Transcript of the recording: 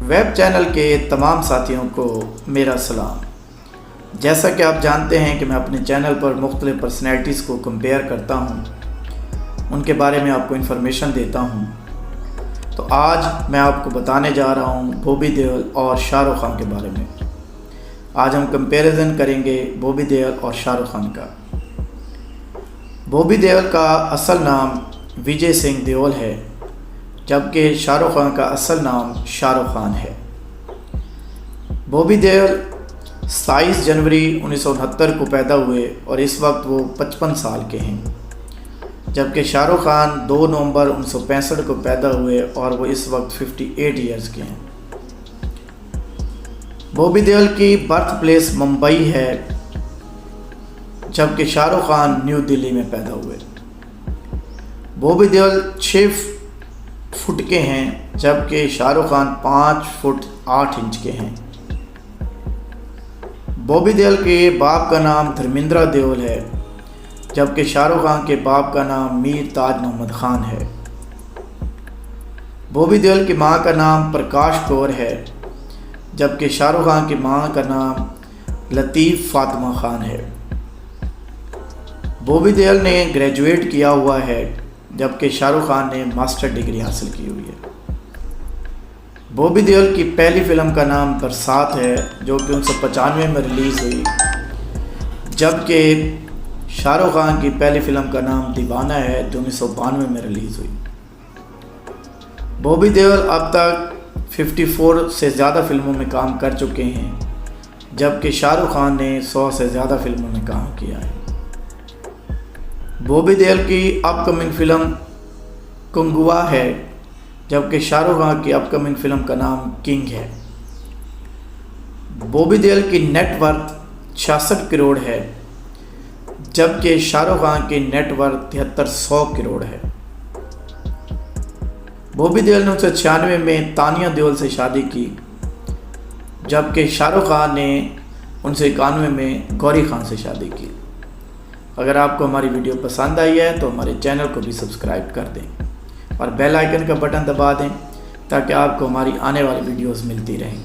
Web channel के तमाम साथियों को मेरा सलाम। जैसा कि आप जानते हैं कि मैं अपने चैनल पर मुख्तलिफ़ पर्सनैलिटीज़ को कंपेयर करता हूँ, उनके बारे में आपको इन्फॉर्मेशन देता हूँ। तो आज मैं आपको बताने जा रहा हूँ बॉबी देओल और शाहरुख खान के बारे में। आज हम कंपैरिजन करेंगे बॉबी देओल और शाहरुख खान का। बॉबी देओल का असल नाम विजय सिंह देओल है, जबकि शाहरुख खान का असल नाम शाहरुख खान है। बॉबी देओल 27 जनवरी 1969 को पैदा हुए और इस वक्त वो 55 साल के हैं, जबकि शाहरुख खान 2 नवंबर 1965 को पैदा हुए और वो इस वक्त 58 ईयर्स के हैं। बॉबी देओल की बर्थ प्लेस मुंबई है, जबकि शाहरुख खान न्यू दिल्ली में पैदा हुए। बॉबी देओल 6 फुट के हैं, जबकि शाहरुख खान 5 फुट 8 इंच के हैं। बॉबी देओल के बाप का नाम धर्मेंद्र देओल है, जबकि शाहरुख खान के बाप का नाम मीर ताज मोहम्मद खान है। बॉबी देओल की मां का नाम प्रकाश कौर है, जबकि शाहरुख खान की मां का नाम लतीफ़ फातिमा खान है। बॉबी देओल ने ग्रेजुएट किया हुआ है, जबकि शाहरुख खान ने मास्टर डिग्री हासिल की हुई है। बॉबी देओल की पहली फ़िल्म का नाम बरसात है, जो कि 1995 में रिलीज़ हुई, जबकि शाहरुख खान की पहली फ़िल्म का नाम दीवाना है, जो 1992 में रिलीज़ हुई। बॉबी देओल अब तक 54 से ज़्यादा फ़िल्मों में काम कर चुके हैं, जबकि शाहरुख खान ने 100 से ज़्यादा फ़िल्मों में काम किया है। बॉबी देओल की अपकमिंग फ़िल्म कुंगुआ है, जबकि शाहरुख खान की अपकमिंग फ़िल्म का नाम किंग है। बॉबी देओल की नेटवर्थ 66 करोड़ है, जबकि शाहरुख खान की नेटवर्थ 7300 करोड़ है। बॉबी देओल ने 1996 में तानिया देओल से शादी की, जबकि शाहरुख खान ने 1991 में गौरी खान से शादी की। अगर आपको हमारी वीडियो पसंद आई है तो हमारे चैनल को भी सब्सक्राइब कर दें और बेल आइकन का बटन दबा दें, ताकि आपको हमारी आने वाली वीडियोस मिलती रहें।